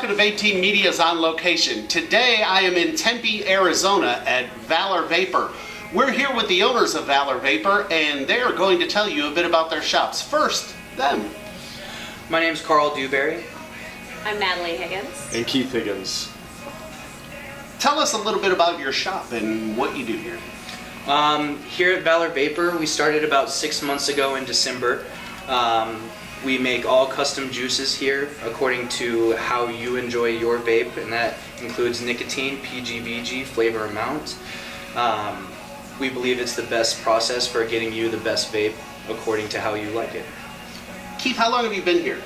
welcome to Vape Team Media's on location. Today I am in Tempe, Arizona at Valor Vapor. We're here with the owners of Valor Vapor and they are going to tell you a bit about their shops. First, them. My name's Carl Dewberry. I'm Natalie Higgins. And Keith Higgins. Tell us a little bit about your shop and what you do here. Here at Valor Vapor, we started about 6 months ago in December. We make all custom juices here according to how you enjoy your vape, and that includes nicotine, PGVG, flavor amount. We believe it's the best process for getting you the best vape according to how you like it. Keith, how long have you been here?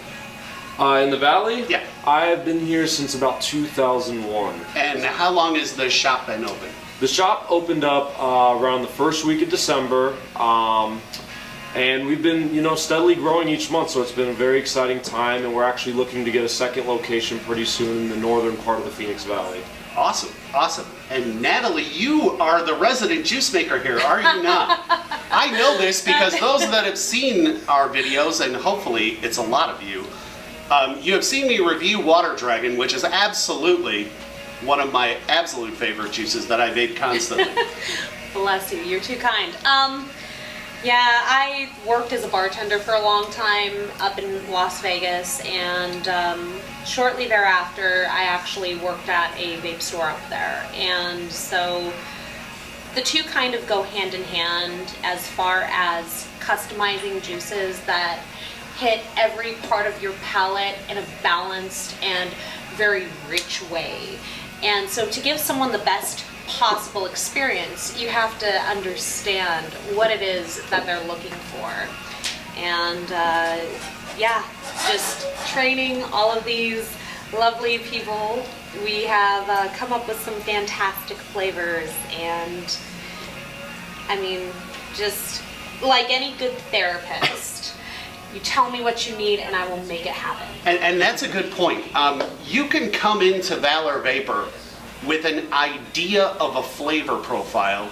In the Valley? Yeah. I have been here since about 2001. And how long has the shop been open? The shop opened up around the first week of December, and we've been, steadily growing each month, so it's been a very exciting time, and we're actually looking to get a second location pretty soon in the northern part of the Phoenix Valley. Awesome, awesome. And Natalie, you are the resident juice maker here, are you not? I know this because those that have seen our videos, and hopefully it's a lot of you, you have seen me review Water Dragon, which is absolutely one of my absolute favorite juices that I vape constantly. Bless you, you're too kind. Yeah, I worked as a bartender for a long time up in Las Vegas, and shortly thereafter I actually worked at a vape store up there. And so the two kind of go hand in hand as far as customizing juices that hit every part of your palate in a balanced and very rich way. And so to give someone the best possible experience, you have to understand what it is that they're looking for. And yeah, just training all of these lovely people, we have come up with some fantastic flavors. And I mean, just like any good therapist, you tell me what you need and I will make it happen. And that's a good point. You can come into Valor Vapor with an idea of a flavor profile,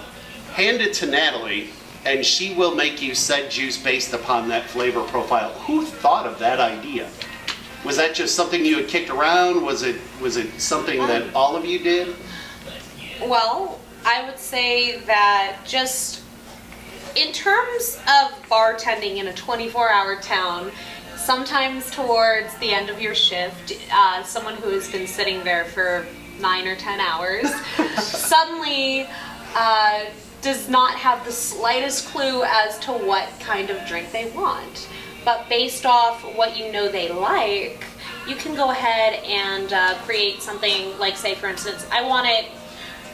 hand it to Natalie, and she will make you said juice based upon that flavor profile. Who thought of that idea? Was that just something you had kicked around? Was it something that all of you did? Well, I would say that just in terms of bartending in a 24-hour town, sometimes towards the end of your shift, someone who has been sitting there for 9 or 10 hours suddenly does not have the slightest clue as to what kind of drink they want. But based off what you know they like, you can go ahead and create something like, say for instance, I want it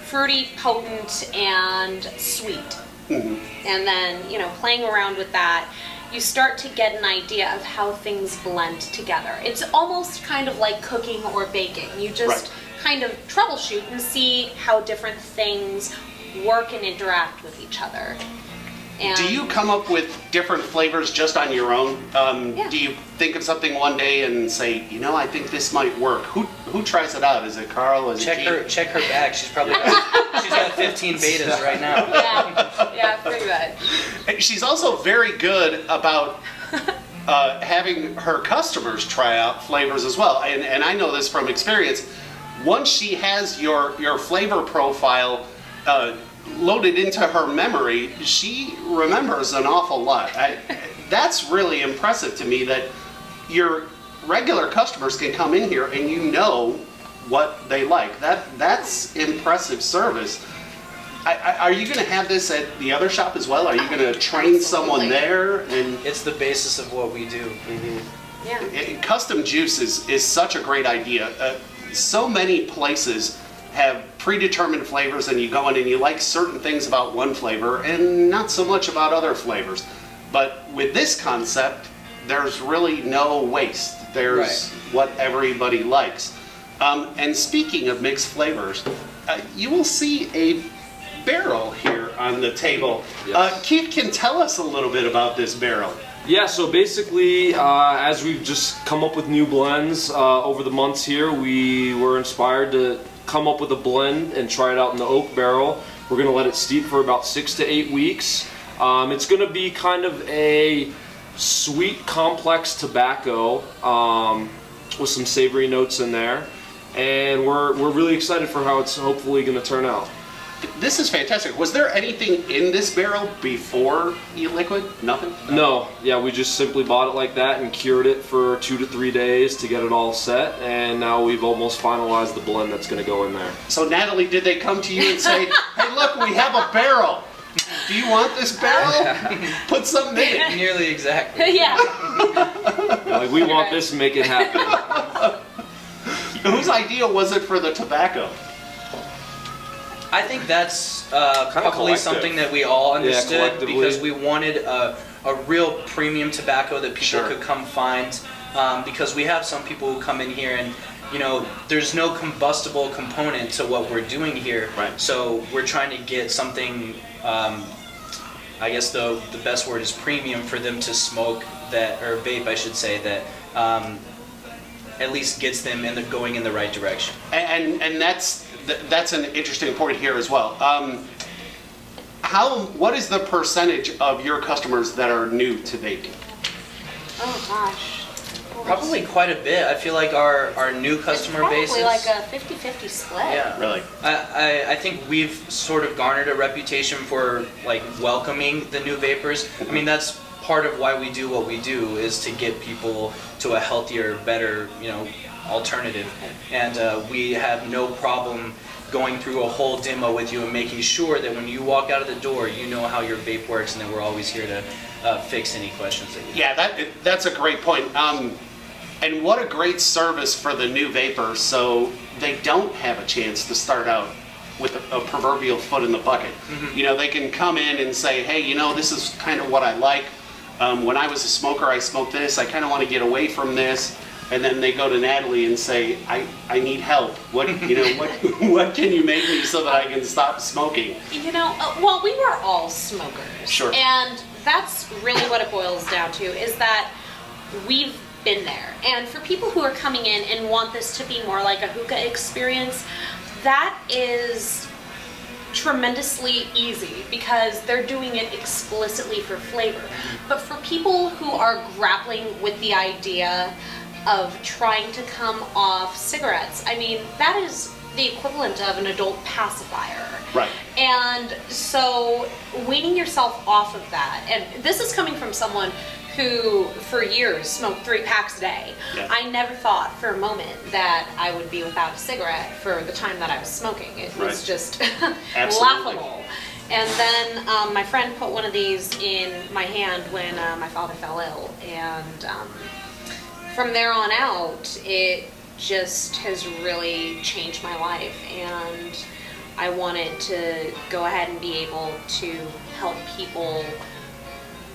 fruity, potent, and sweet. Mm-hmm. And then, playing around with that, you start to get an idea of how things blend together. It's almost kind of like cooking or baking. You just kind of troubleshoot and see how different things work and interact with each other. And do you come up with different flavors just on your own? Yeah. Do you think of something one day and say, I think this might work? Who tries it out? Is it Carl? Is it Keith? Check her bag. She's probably she's got 15 betas right now. Yeah, pretty much. And she's also very good about having her customers try out flavors as well. And I know this from experience. Once she has your flavor profile loaded into her memory, she remembers an awful lot. That's really impressive to me that your regular customers can come in here and you know what they like. That's impressive service. Are you going to have this at the other shop as well? Are you going to train someone there? And it's the basis of what we do. Mm-hmm. Yeah. Custom juice is such a great idea. So many places have predetermined flavors and you go in and you like certain things about one flavor and not so much about other flavors. But with this concept, there's really no waste. There's what everybody likes. And speaking of mixed flavors, you will see a barrel here on the table. Yes. Keith can tell us a little bit about this barrel. Yeah, so basically, as we've just come up with new blends over the months here, we were inspired to come up with a blend and try it out in the oak barrel. We're going to let it steep for about 6 to 8 weeks. It's going to be kind of a sweet, complex tobacco with some savory notes in there. and we're really excited for how it's hopefully going to turn out. This is fantastic. Was there anything in this barrel before e-liquid? Nothing? No, yeah, we just simply bought it like that and cured it for 2 to 3 days to get it all set, and now we've almost finalized the blend that's going to go in there. So Natalie, did they come to you and say, hey look, we have a barrel. Do you want this barrel? Put something in it. Nearly exactly. Yeah. Like, we want this and make it happen. Whose idea was it for the tobacco? I think that's probably collective. something that we all understood collectively. because we wanted a real premium tobacco that people Sure. could come find. Because we have some people who come in here and, you know, there's no combustible component to what we're doing here. Right. So we're trying to get something, I guess the best word is premium for them to smoke that, or vape I should say, that at least gets them going in the right direction. And that's an interesting point here as well. What is the percentage of your customers that are new to vaping? Oh gosh. Probably quite a bit. I feel like our new customer base Probably is like a 50-50 split. yeah. Really? I think we've sort of garnered a reputation for like welcoming the new vapors. I mean, that's part of why we do what we do, is to get people to a healthier, better, you know, alternative. And we have no problem going through a whole demo with you and making sure that when you walk out of the door, you know how your vape works, and that we're always here to fix any questions that you have. Yeah, that's a great point. And what a great service for the new vapor, so they don't have a chance to start out with a proverbial foot in the bucket. You know, they can come in and say, hey, you know, this is kind of what I like. When I was a smoker, I smoked this. I kind of want to get away from this. And then they go to Natalie and say, I need help. What what can you make me so that I can stop smoking? You know, well, we were all smokers. Sure. And that's really what it boils down to, is that we've been there. And for people who are coming in and want this to be more like a hookah experience, that is tremendously easy because they're doing it explicitly for flavor. But for people who are grappling with the idea of trying to come off cigarettes, I mean, that is the equivalent of an adult pacifier. Right. And so weaning yourself off of that, and this is coming from someone who for years smoked 3 packs a day. Yeah. I never thought for a moment that I would be without a cigarette for the time that I was smoking. It was Right. just Absolutely. laughable. And then my friend put one of these in my hand when my father fell ill, and from there on out, it just has really changed my life, and I wanted to go ahead and be able to help people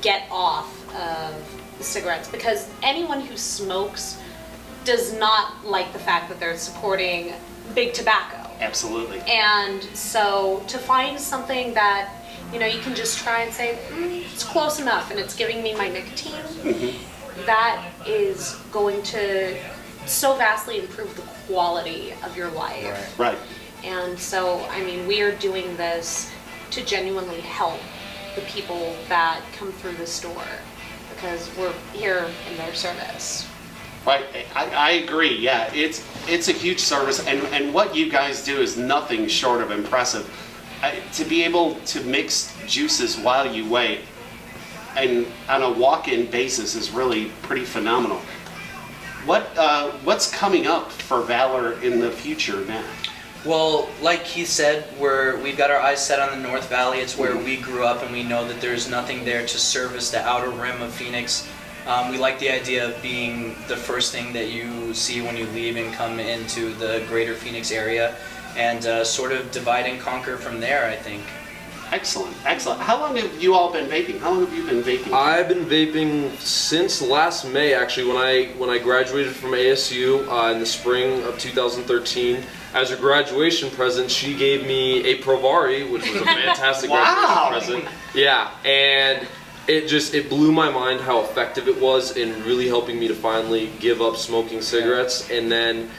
get off of cigarettes, because anyone who smokes does not like the fact that they're supporting big tobacco. Absolutely. And so to find something that, you know, you can just try and say, it's close enough and it's giving me my nicotine, that is going to so vastly improve the quality of your life. Right. And so, I mean, we are doing this to genuinely help the people that come through the store, because we're here in their service. Right, I agree. Yeah, it's a huge service, and what you guys do is nothing short of impressive. To be able to mix juices while you wait, and on a walk-in basis, is really pretty phenomenal. What's coming up for Valor in the future now? Well, like Keith said, we've got our eyes set on the North Valley. It's where we grew up, and we know that there's nothing there to service the outer rim of Phoenix. We like the idea of being the first thing that you see when you leave and come into the greater Phoenix area, and sort of divide and conquer from there, I think. Excellent, excellent. How long have you all been vaping? How long have you been vaping? I've been vaping since last May, actually, when I graduated from ASU in the spring of 2013. As a graduation present, she gave me a Provari, which was a fantastic Wow. graduation present. Yeah, and it blew my mind how effective it was in really helping me to finally give up smoking cigarettes. And then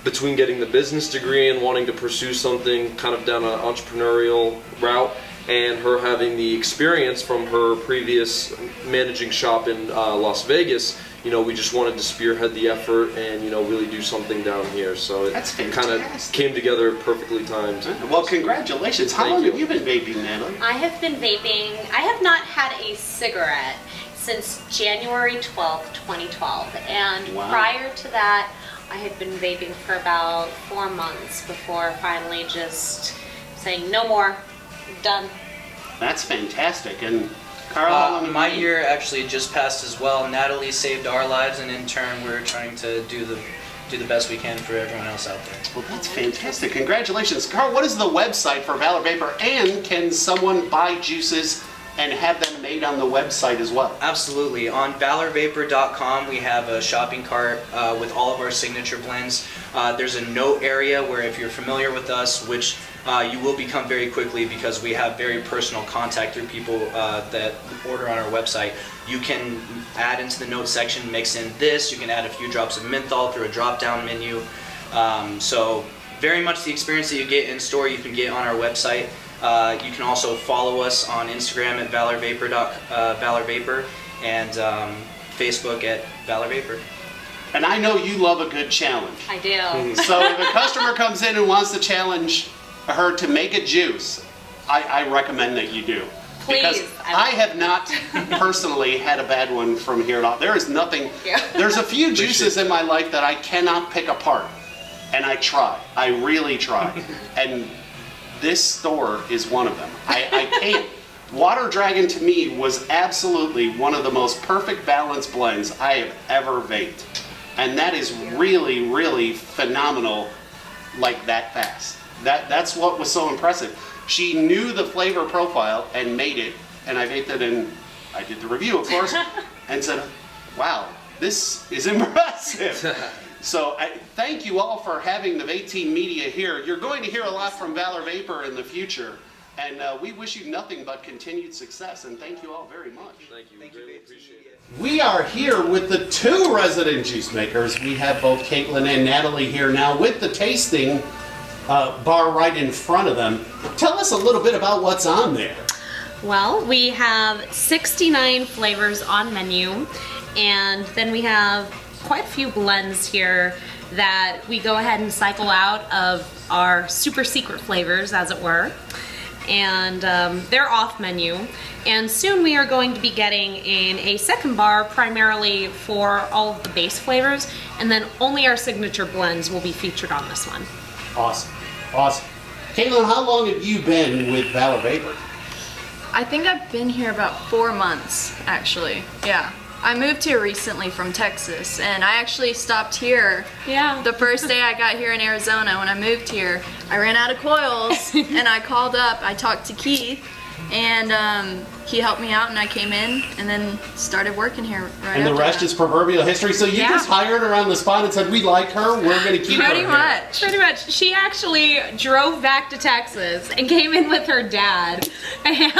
between getting the business degree and wanting to pursue something kind of down an entrepreneurial route, and her having the experience from her previous managing shop in Las Vegas, we just wanted to spearhead the effort and really do something down here. So it That's kind of fantastic. came together perfectly timed. Well, congratulations. How Thank long you. have you been vaping, Natalie? I have been vaping. I have not had a cigarette since January 12th, 2012. And Wow. prior to that, I had been vaping for about 4 months before finally just saying, no more, done. That's fantastic. And Carl, how long have My you- year actually just passed as well. Natalie saved our lives, and in turn, we're trying to do the best we can for everyone else out there. Well, that's fantastic. Congratulations. Carl, what is the website for Valor Vapor? And can someone buy juices and have them made on the website as well? Absolutely. On valorvapor.com, we have a shopping cart with all of our signature blends. There's a note area where if you're familiar with us, which you will become very quickly because we have very personal contact through people that order on our website, you can add into the note section, mix in this, you can add a few drops of menthol through a drop-down menu. So very much the experience that you get in store, you can get on our website. You can also follow us on Instagram at Valor Vapor and Facebook at Valor Vapor. And I know you love a good challenge. I do. So if a customer comes in and wants to challenge her to make a juice, I recommend that you do. Please. Because I have not personally had a bad one from here at all. There is nothing, Yeah. there's a few juices in my life that I cannot pick apart. And I try. I really try. And this store is one of them. I can't. Water Dragon to me was absolutely one of the most perfect balanced blends I have ever vaped. And that is really, really phenomenal, like that fast. That's what was so impressive. She knew the flavor profile and made it, and I vaped it, and I did the review, of course, and said, wow, this is impressive. So thank you all for having the Vape Team Media here. You're going to hear a lot from Valor Vapor in the future, and we wish you nothing but continued success, and thank you all very much. Thank you. Thank you, Really Vape Team appreciate it. Media. We are here with the two resident juice makers. We have both Caitlin and Natalie here now with the tasting bar right in front of them. Tell us a little bit about what's on there. Well, we have 69 flavors on menu, and then we have quite a few blends here that we go ahead and cycle out of our super secret flavors, as it were. And they're off menu. And soon we are going to be getting in a second bar primarily for all of the base flavors, and then only our signature blends will be featured on this one. Awesome. Awesome. Caitlin, how long have you been with Valor Vapor? I think I've been here about 4 months, actually. Yeah. I moved here recently from Texas, and I actually stopped here Yeah. the first day I got here in Arizona. When I moved here, I ran out of coils, and I called up. I talked to Keith, and he helped me out, and I came in, and then started working here right And the after rest that. is proverbial history. So you Yeah. just hired her on the spot and said, we like her, we're going to keep her Pretty here. much. Pretty much. She actually drove back to Texas and came in with her dad, and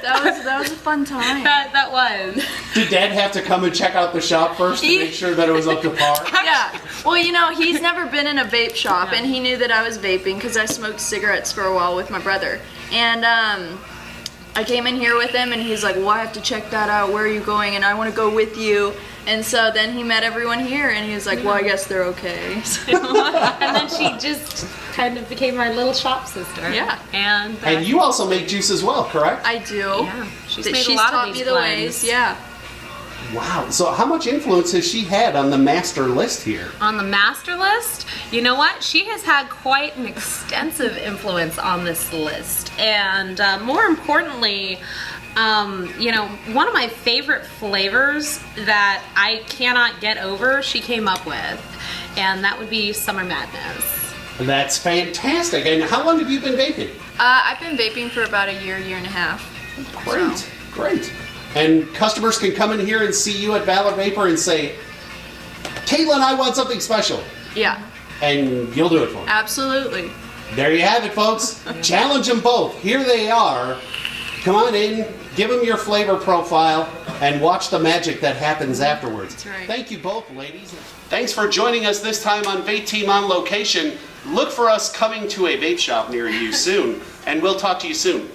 That was a fun time. that was. Did Dad have to come and check out the shop first to make sure that it was up to par? Yeah. Well, he's never been in a vape shop, and he knew that I was vaping because I smoked cigarettes for a while with my brother. And I came in here with him, and he's like, well, I have to check that out. Where are you going? And I want to go with you. And so then he met everyone here, and he was like, well, I guess they're okay. And then she just kind of became our little shop sister. Yeah. And, And you also make juice as well, correct? I do. yeah, she's made She's a lot taught of me these the blends. ways. Yeah. Wow. So how much influence has she had on the master list here? On the master list, you know what? She has had quite an extensive influence on this list. And more importantly, one of my favorite flavors that I cannot get over, she came up with. And that would be Summer Madness. That's fantastic. And how long have you been vaping? I've been vaping for about a year and a half. Great, great. And customers can come in here and see you at Valor Vapor and say, Caitlin, I want something special. Yeah. And you'll do it for them. Absolutely. There you have it, folks. Challenge them both. Here they are. Come on in, give them your flavor profile, and watch the magic that happens afterwards. That's right. Thank you both, ladies. Thanks for joining us this time on Vape Team on Location. Look for us coming to a vape shop near you soon, and we'll talk to you soon.